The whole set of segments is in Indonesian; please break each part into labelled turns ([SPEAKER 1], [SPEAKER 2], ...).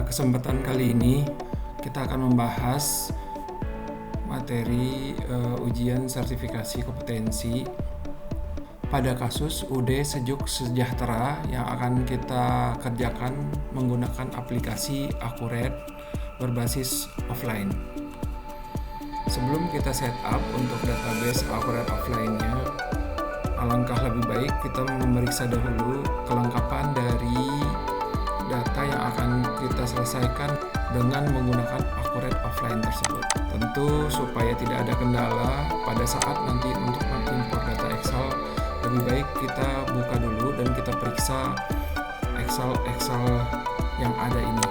[SPEAKER 1] kesempatan kali ini kita akan membahas materi ujian sertifikasi kompetensi pada kasus UD Sejuk Sejahtera yang akan kita kerjakan menggunakan aplikasi Akuret berbasis offline. Sebelum kita setup untuk database Akuret offline-nya, alangkah lebih baik kita memeriksa dahulu kelengkapan dari data yang akan kita selesaikan dengan menggunakan Akuret offline tersebut. Tentu supaya tidak ada kendala pada saat nanti untuk mengimpor data Excel, lebih baik kita buka dulu dan kita periksa Excel yang ada ini.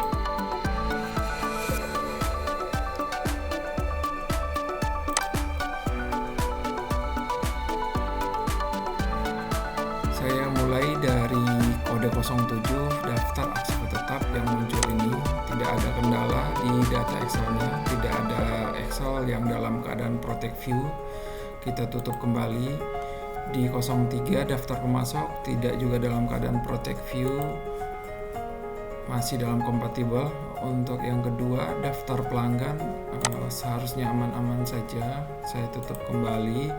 [SPEAKER 1] Saya mulai dari kode 07 daftar aksi tetap yang muncul ini. Tidak ada kendala di data Excelnya, tidak ada Excel yang dalam keadaan protect view. Kita tutup kembali. Di 03 daftar pemasok tidak juga dalam keadaan protect view, masih dalam kompatibel. Untuk yang kedua daftar pelanggan seharusnya aman-aman saja. Saya tutup kembali.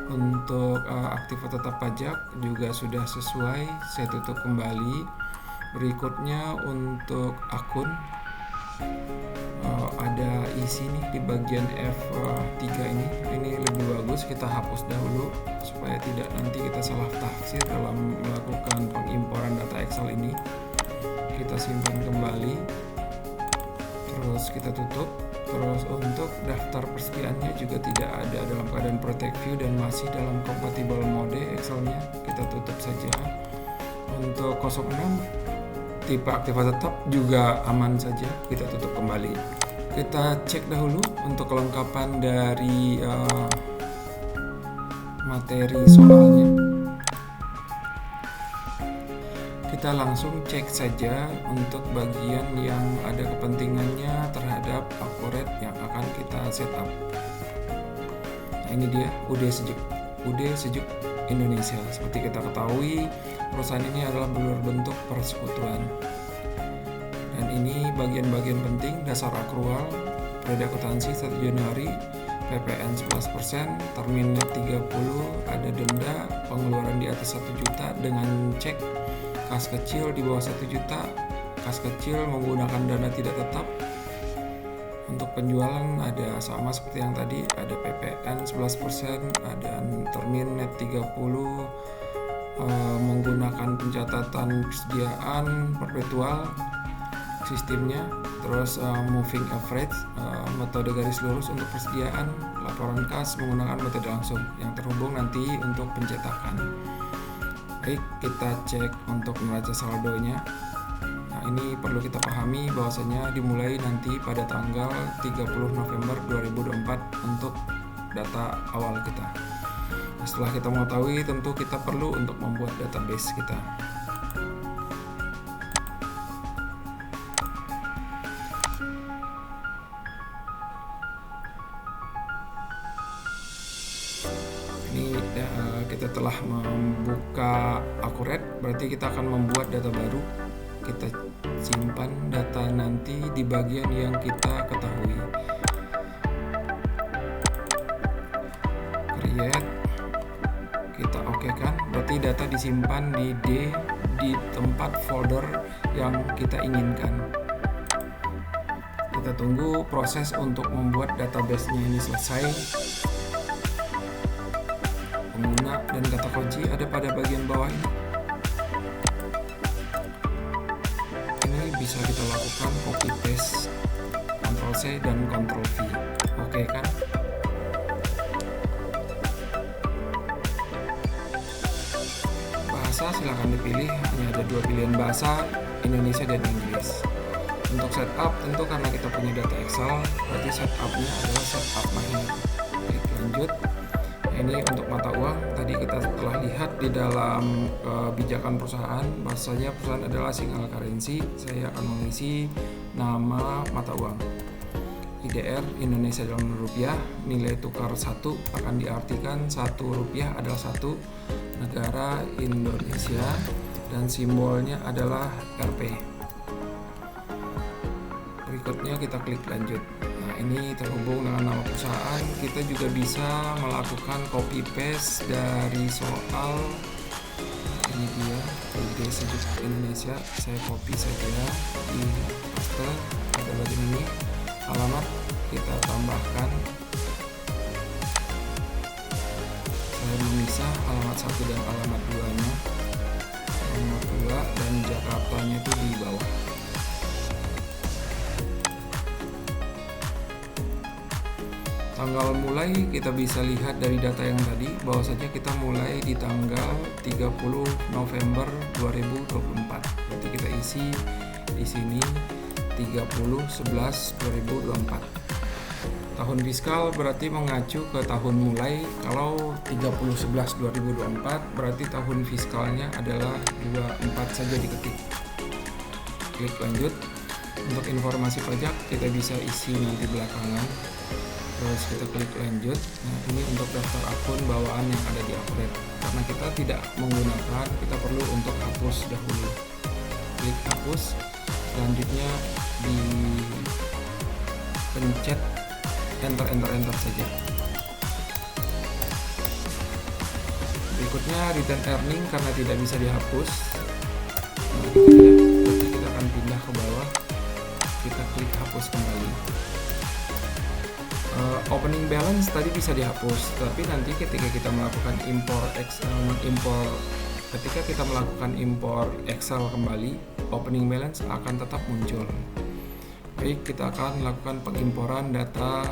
[SPEAKER 1] Untuk aktiva tetap pajak juga sudah sesuai, saya tutup kembali. Berikutnya untuk akun ada isi nih di bagian F3 ini lebih bagus kita hapus dahulu supaya tidak nanti kita salah tafsir dalam melakukan pengimporan data Excel ini. Kita simpan kembali, terus kita tutup. Terus untuk daftar persediaannya juga tidak ada dalam keadaan protect view dan masih dalam compatible mode Excelnya, kita tutup saja. Untuk 06 tipe aktiva tetap juga aman saja, kita tutup kembali. Kita cek dahulu untuk kelengkapan dari materi soalnya. Kita langsung cek saja untuk bagian yang ada kepentingannya terhadap Akuret yang akan kita setup. Nah, ini dia UD Sejuk Indonesia. Seperti kita ketahui, perusahaan ini adalah berbentuk persekutuan. Dan ini bagian-bagian penting: dasar akrual, periode akuntansi 1 Januari, PPN 11%, termin net 30, ada denda, pengeluaran di atas 1 juta dengan cek, kas kecil di bawah 1 juta, kas kecil menggunakan dana tidak tetap. Untuk penjualan ada sama seperti yang tadi, ada PPN 11%, ada termin net 30, menggunakan pencatatan persediaan perpetual sistemnya, terus moving average, metode garis lurus untuk persediaan, laporan kas menggunakan metode langsung yang terhubung nanti untuk pencetakan. Baik, kita cek untuk neraca saldonya. Nah, ini perlu kita pahami bahwasanya dimulai nanti pada tanggal 30 November 2024 untuk data awal kita. Nah, setelah kita mengetahui, tentu kita perlu untuk membuat database kita. Kita telah membuka Akuret, berarti kita akan membuat data baru. Kita simpan data nanti di bagian yang kita ketahui. Create, kita okekan, berarti data disimpan di D di tempat folder yang kita inginkan. Kita tunggu proses untuk membuat database-nya ini selesai. Pengguna dan kata kunci ada pada bagian bawah ini. Ini bisa kita lakukan copy paste, Ctrl C dan Ctrl V. Oke kan? Bahasa silakan dipilih, hanya ada 2 pilihan bahasa, Indonesia dan Inggris. Untuk setup, tentu karena kita punya data Excel, berarti setupnya adalah setup mahir. Klik lanjut. Ini untuk mata uang, tadi kita telah lihat di dalam kebijakan perusahaan, bahwasanya perusahaan adalah single currency. Saya akan mengisi nama mata uang. IDR Indonesia dalam rupiah, nilai tukar 1 akan diartikan 1 rupiah adalah 1 negara Indonesia dan simbolnya adalah Rp. Berikutnya kita klik lanjut. Nah, ini terhubung dengan nama perusahaan. Kita juga bisa melakukan copy paste dari soal. Ini dia UD Sejuk Indonesia. Saya copy saja di paste pada bagian ini. Alamat kita tambahkan. Saya memisah alamat 1 dan alamat 2-nya. Alamat 2 dan Jakartanya itu di bawah. Tanggal mulai kita bisa lihat dari data yang tadi bahwasanya kita mulai di tanggal 30 November 2024. Berarti kita isi di sini 30/11/2024. Tahun fiskal berarti mengacu ke tahun mulai. Kalau 30/11/2024 berarti tahun fiskalnya adalah 24 saja diketik. Klik lanjut. Untuk informasi pajak kita bisa isi nanti belakangan. Terus kita klik lanjut. Nah, ini untuk daftar akun bawaan yang ada di Akuret. Karena kita tidak menggunakan, kita perlu untuk hapus dahulu. Klik hapus. Selanjutnya di pencet enter saja. Berikutnya return earning karena tidak bisa dihapus. Nah, gitu ya. Berarti kita akan pindah ke bawah. Kita klik hapus kembali. Opening balance tadi bisa dihapus, tapi nanti ketika kita melakukan ketika kita melakukan impor Excel kembali, opening balance akan tetap muncul. Baik, kita akan melakukan pengimporan data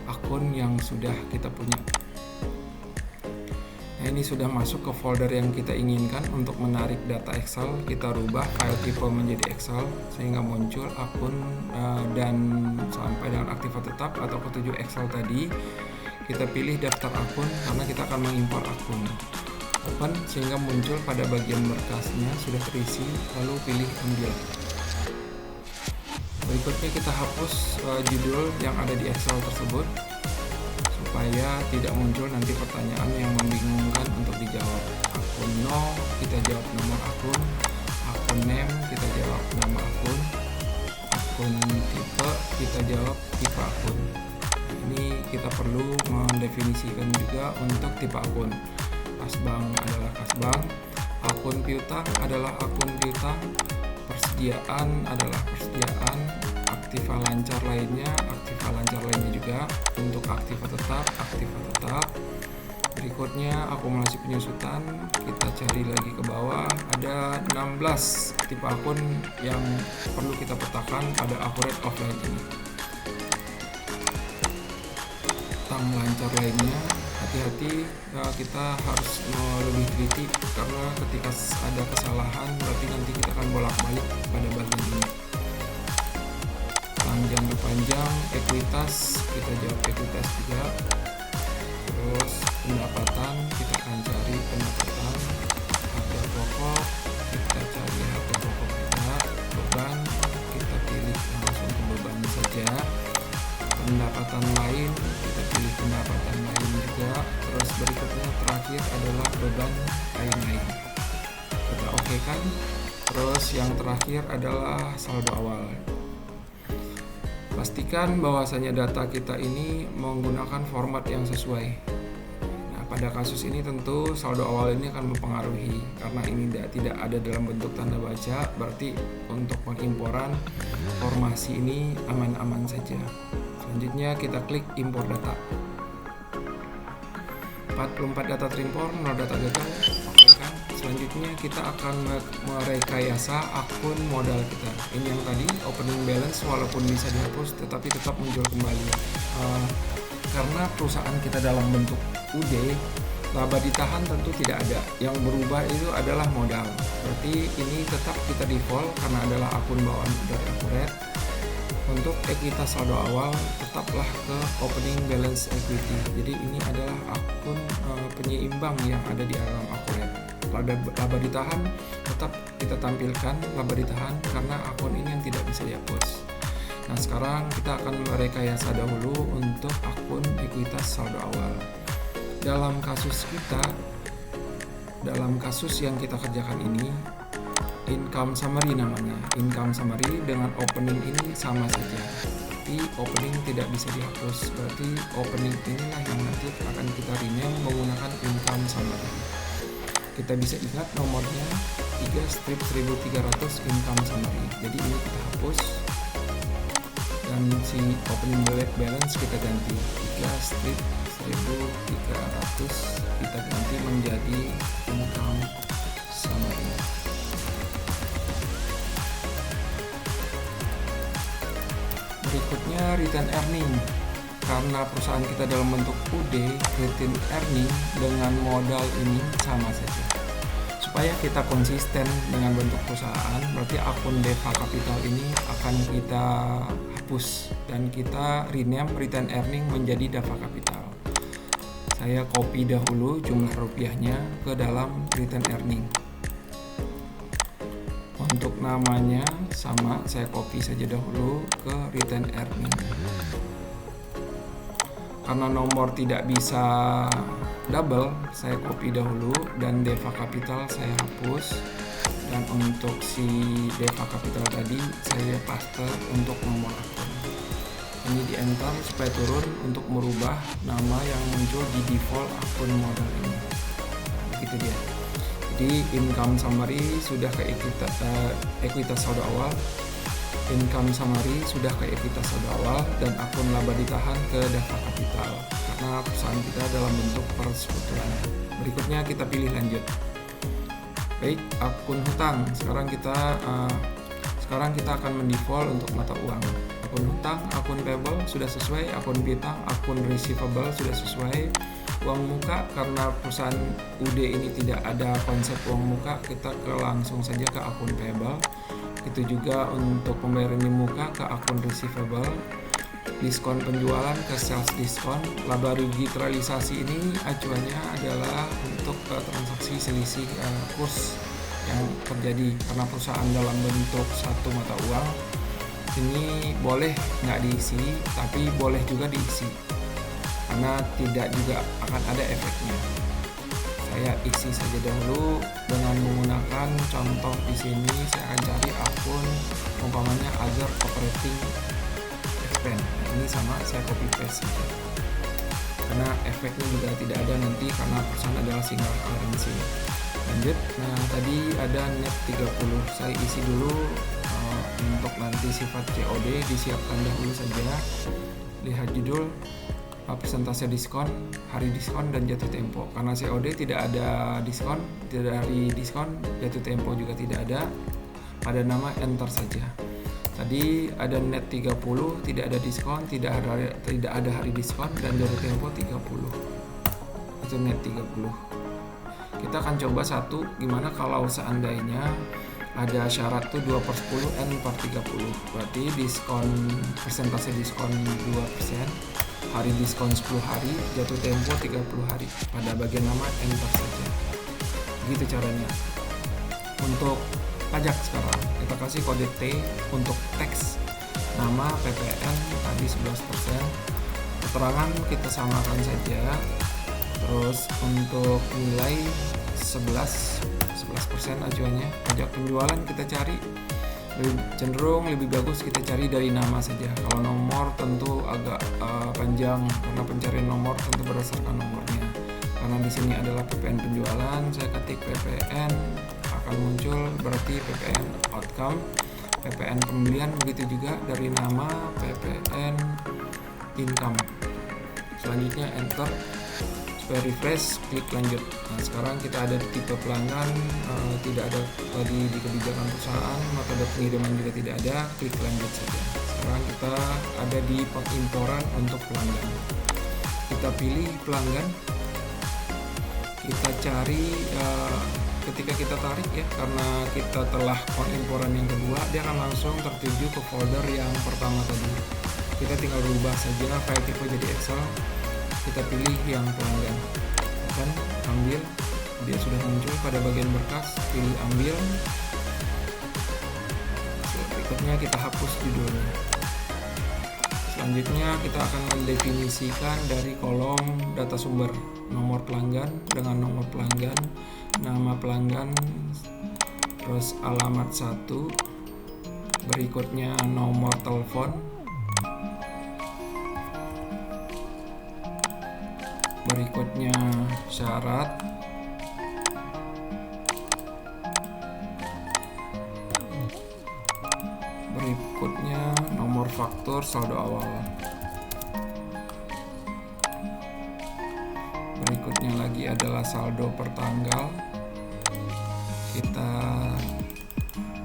[SPEAKER 1] akun yang sudah kita punya. Nah, ini sudah masuk ke folder yang kita inginkan. Untuk menarik data Excel, kita rubah file tipe menjadi Excel sehingga muncul akun dan sampai dengan aktiva tetap atau ketujuh Excel tadi. Kita pilih daftar akun karena kita akan mengimpor akun. Open sehingga muncul pada bagian berkasnya sudah terisi, lalu pilih ambil. Berikutnya kita hapus judul yang ada di Excel tersebut supaya tidak muncul nanti pertanyaan yang membingungkan untuk dijawab. Akun no, kita jawab nomor akun. Akun name, kita jawab nama akun. Akun tipe, kita jawab tipe akun. Ini kita perlu mendefinisikan juga untuk tipe akun. Kasbank adalah kasbank, akun piutang adalah akun piutang, persediaan adalah persediaan, aktiva lancar lainnya juga. Untuk aktiva tetap. Berikutnya akumulasi penyusutan, kita cari lagi ke bawah, ada 16 tipe akun yang perlu kita petakan pada Akuret offline ini. Tentang lancar lainnya, hati-hati, kita harus lebih teliti karena ketika ada kesalahan berarti nanti kita akan bolak-balik pada bagian ini. Jangka panjang, ekuitas, kita jawab ekuitas juga. Terus pendapatan, kita akan cari pendapatan. Harga pokok, kita cari harga pokok juga. Beban, kita pilih langsung ke beban saja. Pendapatan lain, kita pilih pendapatan lain juga. Terus berikutnya terakhir adalah beban lain-lain. Kita oke kan? Terus yang terakhir adalah saldo awal. Pastikan bahwasanya data kita ini menggunakan format yang sesuai. Nah, pada kasus ini tentu saldo awal ini akan mempengaruhi karena ini tidak ada dalam bentuk tanda baca, berarti untuk pengimporan formasi ini aman-aman saja. Selanjutnya kita klik impor data. 44 data terimpor, 0 data gagal. Oke kan? Selanjutnya kita akan merekayasa akun modal kita. Ini yang tadi opening balance walaupun bisa dihapus tetapi tetap muncul kembali. Karena perusahaan kita dalam bentuk UD, laba ditahan tentu tidak ada. Yang berubah itu adalah modal. Berarti ini tetap kita default karena adalah akun bawaan dari Akuret. Untuk ekuitas saldo awal tetaplah ke opening balance equity. Jadi ini adalah akun penyeimbang yang ada di dalam Akuret. Laba ditahan tetap kita tampilkan laba ditahan karena akun ini yang tidak bisa dihapus. Nah, sekarang kita akan merekayasa dahulu untuk akun ekuitas saldo awal. Dalam kasus yang kita kerjakan ini, income summary namanya. Income summary dengan opening ini sama saja, tapi opening tidak bisa dihapus. Berarti opening inilah yang nanti akan kita rename menggunakan income summary. Kita bisa ingat nomornya 3 strip 1300 income summary. Jadi ini kita hapus dan si opening balance kita ganti 3 strip 1300 kita ganti menjadi income summary. Berikutnya return earning. Karena perusahaan kita dalam bentuk UD, return earning dengan modal ini sama saja. Supaya kita konsisten dengan bentuk perusahaan, berarti akun DEVA Capital ini akan kita hapus dan kita rename return earning menjadi DEVA Capital. Saya copy dahulu jumlah rupiahnya ke dalam return earning. Untuk namanya sama, saya copy saja dahulu ke return earning. Karena nomor tidak bisa double, saya copy dahulu dan DEVA Capital saya hapus. Dan untuk si DEVA Capital tadi saya paste untuk nomor akun. Ini di enter supaya turun untuk merubah nama yang muncul di default akun modal ini. Begitu dia. Jadi income summary sudah ke ekuitas saldo awal, income summary sudah ke ekuitas saldo awal, dan akun laba ditahan ke DEVA Capital karena perusahaan kita dalam bentuk persekutuan. Berikutnya kita pilih lanjut. Baik, akun hutang. Sekarang kita akan mendefault untuk mata uang. Akun hutang, akun payable sudah sesuai, akun piutang, akun receivable sudah sesuai. Uang muka, karena perusahaan UD ini tidak ada konsep uang muka, kita langsung saja ke akun payable. Itu juga untuk pembayaran di muka ke akun receivable. Diskon penjualan ke sales diskon. Laba rugi realisasi ini acuannya adalah untuk transaksi selisih kurs yang terjadi karena perusahaan dalam bentuk satu mata uang. Ini boleh nggak diisi, tapi boleh juga diisi karena tidak juga akan ada efeknya. Saya isi saja dahulu dengan menggunakan contoh di sini. Saya akan cari akun umpamanya other operating expense. Nah, ini sama, saya copy paste saja. Karena efeknya juga tidak ada nanti karena perusahaan adalah single currency. Lanjut. Nah, tadi ada net 30. Saya isi dulu untuk nanti sifat COD disiapkan dahulu saja. Lihat judul, persentase diskon, hari diskon, dan jatuh tempo. Karena COD tidak ada diskon, tidak ada hari diskon, jatuh tempo juga tidak ada. Pada nama enter saja. Tadi ada net 30, tidak ada diskon, tidak ada hari diskon, dan jatuh tempo 30. Itu net 30. Kita akan coba satu, gimana kalau seandainya ada syarat tuh 2/10 N per 30. Berarti diskon, persentase diskon 2%, hari diskon 10 hari, jatuh tempo 30 hari. Pada bagian nama enter saja. Begitu caranya. Untuk pajak sekarang, kita kasih kode T untuk teks. Nama PPN tadi 11%. Keterangan kita samakan saja. Terus untuk nilai 11% acuannya. Pajak penjualan kita cari lebih bagus kita cari dari nama saja. Kalau nomor tentu agak panjang karena pencarian nomor tentu berdasarkan nomornya. Karena di sini adalah PPN penjualan, saya ketik PPN akan muncul berarti PPN outcome. PPN pembelian begitu juga dari nama PPN income. Selanjutnya enter. Supaya refresh, klik lanjut. Nah, sekarang kita ada di tipe pelanggan, tidak ada tadi di kebijakan perusahaan, metode pengiriman juga tidak ada, klik lanjut saja. Sekarang kita ada di pengimporan untuk pelanggan. Kita pilih pelanggan, kita cari, ketika kita tarik ya, karena kita telah pengimporan yang kedua, dia akan langsung tertuju ke folder yang pertama tadi. Kita tinggal rubah saja file tipe jadi Excel. Kita pilih yang pelanggan, akan ambil, dia sudah muncul pada bagian berkas, pilih ambil. Berikutnya kita hapus judulnya. Selanjutnya kita akan mendefinisikan dari kolom data sumber nomor pelanggan dengan nomor pelanggan, nama pelanggan, terus alamat 1, berikutnya nomor telepon, berikutnya syarat, berikutnya nomor faktur saldo awal, berikutnya lagi adalah saldo per tanggal. Kita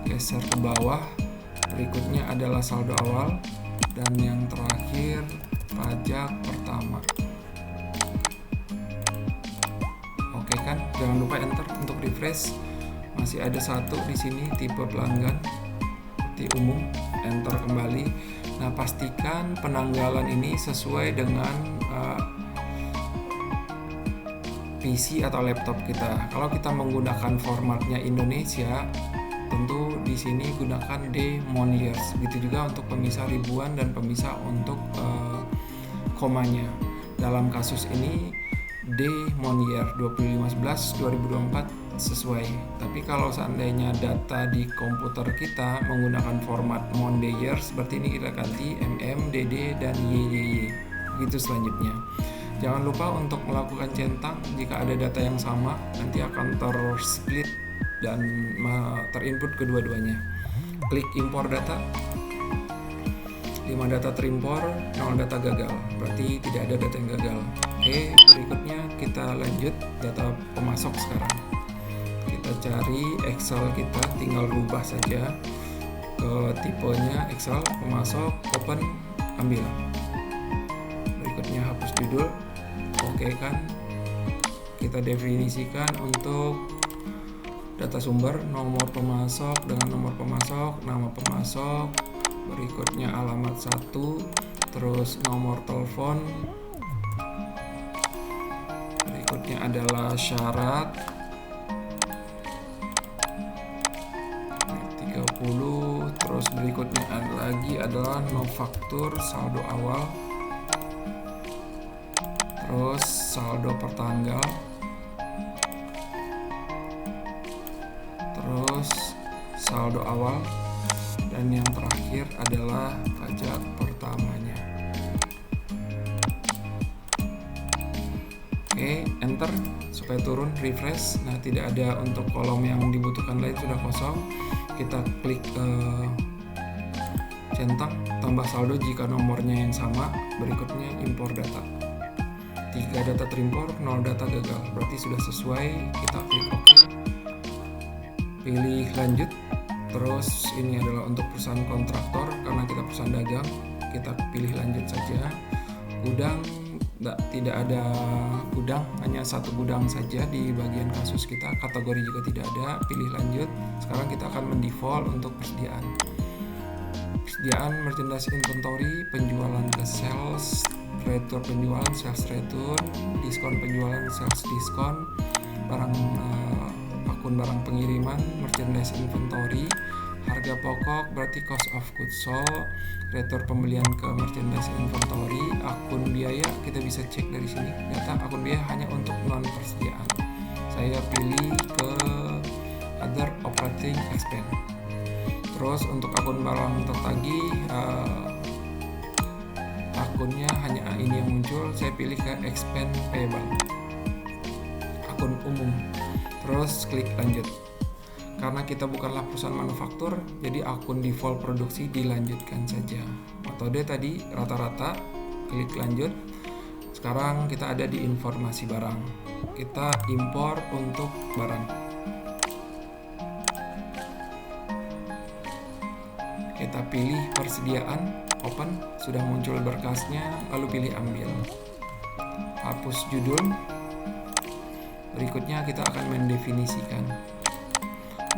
[SPEAKER 1] geser ke bawah, berikutnya adalah saldo awal, dan yang terakhir pajak pertama. Oke kan, jangan lupa enter untuk refresh. Masih ada satu di sini tipe pelanggan seperti umum, enter kembali. Nah, pastikan penanggalan ini sesuai dengan PC atau laptop kita. Kalau kita menggunakan formatnya Indonesia, tentu di sini gunakan D-Moniers. Begitu juga untuk pemisah ribuan dan pemisah untuk komanya. Dalam kasus ini D-Monier 2511-2024 sesuai. Tapi kalau seandainya data di komputer kita menggunakan format Mondayers, seperti ini kita ganti MM, DD, dan YYY. Begitu selanjutnya. Jangan lupa untuk melakukan centang jika ada data yang sama, nanti akan tersplit dan terinput kedua-duanya. Klik impor data, 5 data terimpor, 0 data gagal, berarti tidak ada data yang gagal. Oke, berikutnya kita lanjut data pemasok sekarang. Kita cari Excel kita, tinggal rubah saja ke tipenya Excel, pemasok, open, ambil. Berikutnya hapus judul. Oke kan, kita definisikan untuk data sumber, nomor pemasok dengan nomor pemasok, nama pemasok, berikutnya alamat 1, terus nomor telepon, berikutnya adalah syarat 30, terus berikutnya lagi adalah no faktur saldo awal, terus saldo per tanggal, terus saldo awal, dan yang terakhir adalah pajak pertamanya. Oke, enter supaya turun, refresh. Nah, tidak ada untuk kolom yang dibutuhkan lain, sudah kosong. Kita klik centang, tambah saldo jika nomornya yang sama, berikutnya impor data. 3 data terimpor, 0 data gagal, berarti sudah sesuai. Kita klik OK, pilih lanjut. Terus ini adalah untuk perusahaan kontraktor, karena kita perusahaan dagang, kita pilih lanjut saja. Gudang, tidak ada gudang, hanya satu gudang saja di bagian kasus kita. Kategori juga tidak ada, pilih lanjut. Sekarang kita akan mendefault untuk persediaan. Persediaan merchandise inventory, penjualan ke sales, retur penjualan, sales return, diskon penjualan, sales diskon, barang akun barang pengiriman, merchandise inventory, harga pokok berarti cost of goods sold, retur pembelian ke merchandise inventory, akun biaya kita bisa cek dari sini. Data akun biaya hanya untuk non persediaan. Saya pilih ke other operating expense. Terus untuk akun barang tertagih, akunnya hanya ini yang muncul, saya pilih ke expense payable, akun umum. Terus klik lanjut. Karena kita bukanlah perusahaan manufaktur, jadi akun default produksi dilanjutkan saja. Metode tadi rata-rata, klik lanjut. Sekarang kita ada di informasi barang. Kita impor untuk barang. Kita pilih persediaan, open, sudah muncul berkasnya, lalu pilih ambil. Hapus judul. Berikutnya kita akan mendefinisikan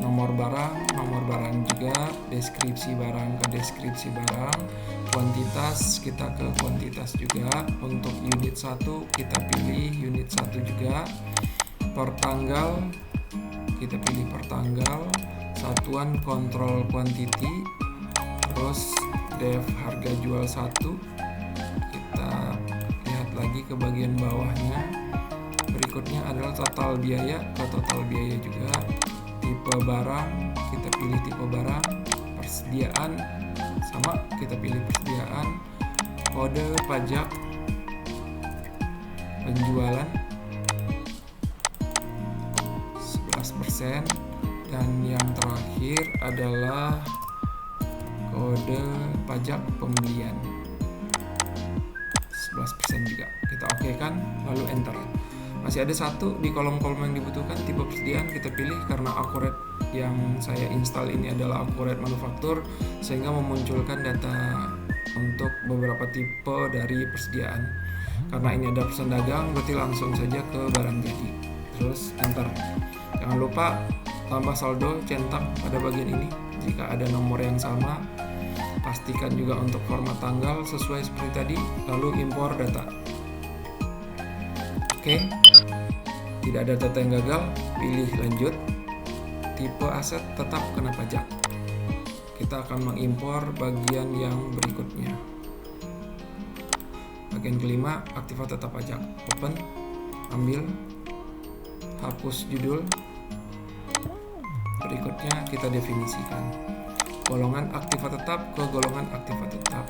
[SPEAKER 1] nomor barang juga, deskripsi barang ke deskripsi barang, kuantitas kita ke kuantitas juga. Untuk unit 1 kita pilih unit 1 juga, per tanggal kita pilih per tanggal, satuan kontrol quantity, terus def harga jual 1, kita lihat lagi ke bagian bawahnya. Berikutnya adalah total biaya, ke total biaya juga, tipe barang, kita pilih tipe barang. Persediaan sama, kita pilih persediaan. Kode pajak penjualan 11%, dan yang terakhir adalah kode pajak pembelian 11% juga. Kita oke kan, lalu enter. Masih ada satu di kolom-kolom yang dibutuhkan, tipe persediaan kita pilih karena akurat yang saya install ini adalah akurat manufaktur, sehingga memunculkan data untuk beberapa tipe dari persediaan. Karena ini ada pesan dagang, berarti langsung saja ke barang jadi. Terus enter. Jangan lupa tambah saldo centang pada bagian ini. Jika ada nomor yang sama, pastikan juga untuk format tanggal sesuai seperti tadi, lalu impor data. Oke, tidak ada data yang gagal, pilih lanjut. Tipe aset tetap kena pajak. Kita akan mengimpor bagian yang berikutnya. Bagian kelima, aktiva tetap pajak. Open, ambil, hapus judul. Berikutnya kita definisikan golongan aktiva tetap ke golongan aktiva tetap.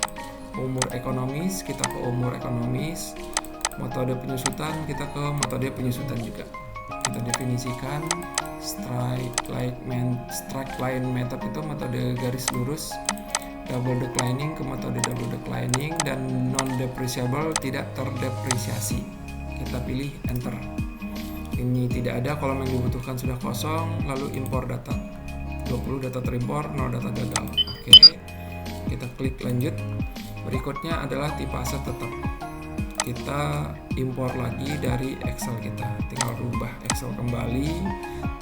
[SPEAKER 1] Umur ekonomis, kita ke umur ekonomis. Metode penyusutan, kita ke metode penyusutan juga. Kita definisikan straight line method itu metode garis lurus. Double declining ke metode double declining, dan non depreciable tidak terdepresiasi. Kita pilih enter. Ini tidak ada, kolom yang dibutuhkan sudah kosong, lalu impor data. 20 data terimpor, 0 data gagal. Oke, kita klik lanjut. Berikutnya adalah tipe aset tetap. Kita impor lagi dari Excel kita. Tinggal rubah Excel kembali,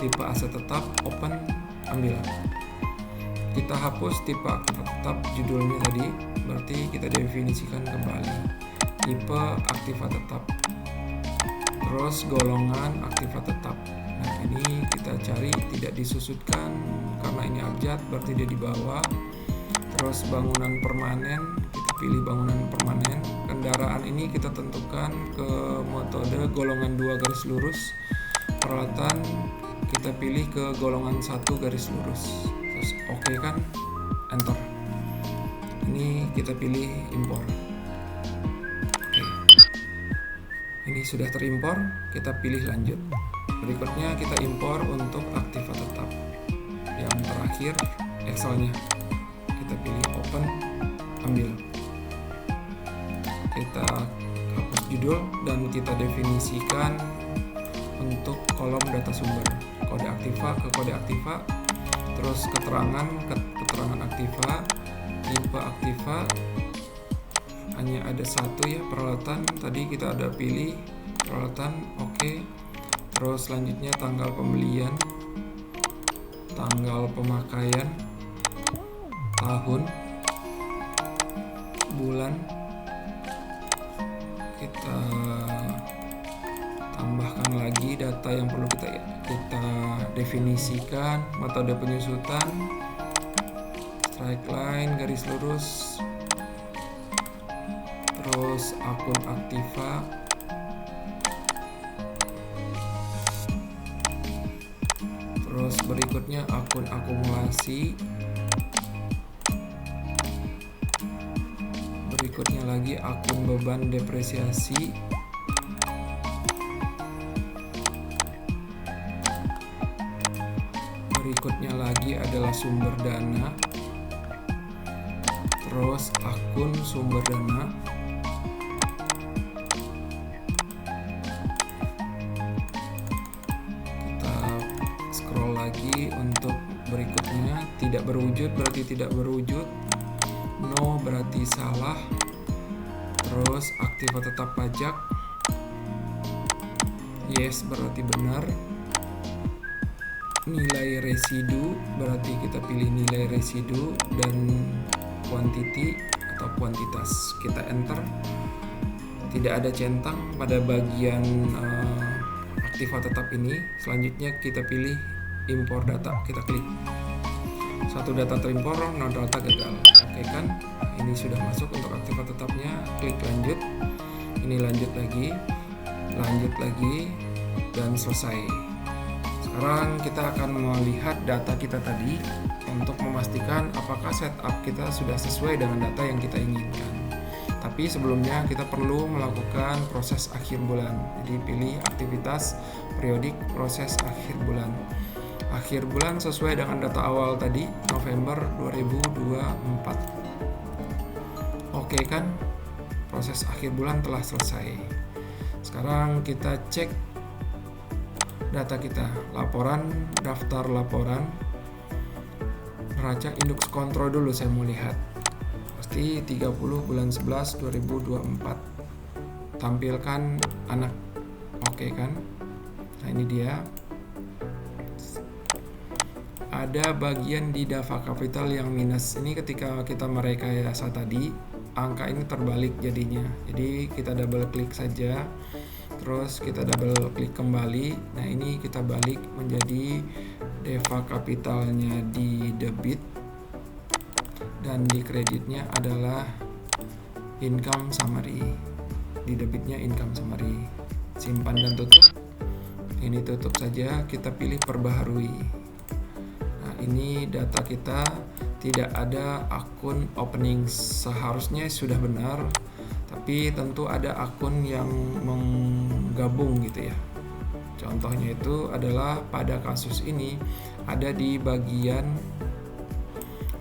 [SPEAKER 1] tipe aset tetap, open, ambil. Kita hapus tipe aktiva tetap, judulnya tadi, berarti kita definisikan kembali. Tipe aktiva tetap. Terus golongan aktiva tetap. Nah, ini kita cari tidak disusutkan karena ini abjad, berarti dia di bawah. Terus bangunan permanen, kita pilih bangunan permanen. Kendaraan ini kita tentukan ke metode golongan 2 garis lurus. Peralatan kita pilih ke golongan 1 garis lurus. Terus oke kan, enter. Ini kita pilih impor. Oke. Ini sudah terimpor, kita pilih lanjut. Berikutnya kita impor untuk aktiva tetap. Yang terakhir Excelnya. Kita pilih open, ambil. Kita hapus judul dan kita definisikan untuk kolom data sumber. Kode aktiva ke kode aktiva. Terus keterangan aktiva, tipe aktiva. Hanya ada satu ya, peralatan. Tadi kita ada pilih peralatan, oke. Terus selanjutnya tanggal pembelian, tanggal pemakaian, tahun, bulan. Kita tambahkan lagi data yang perlu kita definisikan. Metode penyusutan, straight line, garis lurus. Terus akun aktiva, terus berikutnya akun akumulasi, berikutnya lagi akun beban depresiasi, berikutnya lagi adalah sumber dana, terus akun sumber dana. Lagi untuk berikutnya, tidak berwujud berarti tidak berwujud, no berarti salah, terus aktiva tetap pajak, yes berarti benar, nilai residu berarti kita pilih nilai residu, dan quantity atau kuantitas kita enter. Tidak ada centang pada bagian aktiva tetap ini. Selanjutnya kita pilih impor data, kita klik. Satu data terimpor, 0 data gagal. Oke kan? Ini sudah masuk untuk aktiva tetapnya. Klik lanjut. Ini lanjut lagi, dan selesai. Sekarang kita akan melihat data kita tadi untuk memastikan apakah setup kita sudah sesuai dengan data yang kita inginkan. Tapi sebelumnya kita perlu melakukan proses akhir bulan. Jadi pilih aktivitas periodik proses akhir bulan. Akhir bulan sesuai dengan data awal tadi, November 2024. Oke kan? Proses akhir bulan telah selesai. Sekarang kita cek data kita, laporan, daftar laporan, neraca indeks kontrol dulu saya mau lihat. Pasti 30 bulan 11 2024. Tampilkan anak. Oke kan? Nah ini dia. Ada bagian di dava kapital yang minus. Ini ketika kita merekayasa tadi, angka ini terbalik jadinya. Jadi kita double klik saja. Terus kita double klik kembali. Nah ini kita balik menjadi deva kapitalnya di debit dan di kreditnya adalah income summary. Di debitnya income summary. Simpan dan tutup. Ini tutup saja, kita pilih perbaharui. Nah ini data kita, tidak ada akun opening. Seharusnya sudah benar, tapi tentu ada akun yang menggabung gitu ya. Contohnya itu adalah pada kasus ini ada di bagian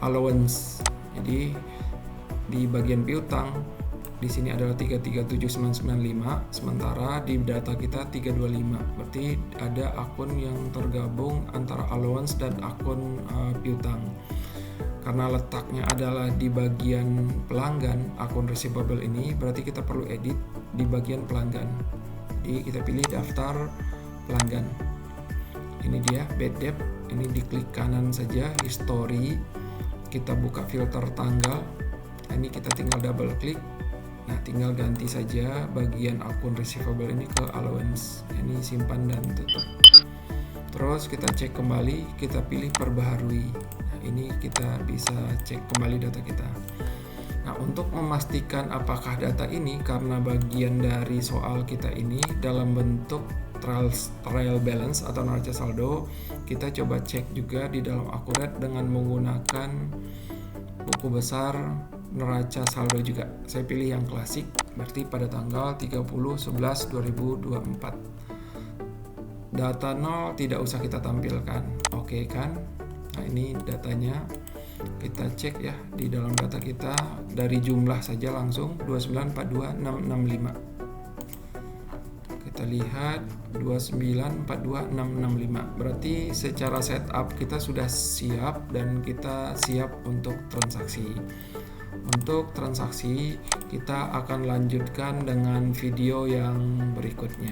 [SPEAKER 1] allowance. Jadi di bagian piutang di sini adalah 337995, sementara di data kita 325. Berarti ada akun yang tergabung antara allowance dan akun piutang. Karena letaknya adalah di bagian pelanggan, akun receivable ini, berarti kita perlu edit di bagian pelanggan. Jadi kita pilih daftar pelanggan. Ini dia bad debt, ini diklik kanan saja, history. Kita buka filter tanggal. Ini kita tinggal double klik. Nah, tinggal ganti saja bagian akun receivable ini ke allowance. Ini simpan dan tutup. Terus kita cek kembali, kita pilih perbaharui. Nah, ini kita bisa cek kembali data kita. Nah, untuk memastikan apakah data ini, karena bagian dari soal kita ini dalam bentuk trial balance atau neraca saldo, kita coba cek juga di dalam akurat dengan menggunakan buku besar neraca saldo juga. Saya pilih yang klasik, berarti pada tanggal 30/11/2024. Data 0 tidak usah kita tampilkan. Oke kan? Nah, ini datanya. Kita cek ya di dalam data kita, dari jumlah saja langsung 2942665. Kita lihat 2942665. Berarti secara setup kita sudah siap dan kita siap untuk transaksi. Untuk transaksi kita akan lanjutkan dengan video yang berikutnya.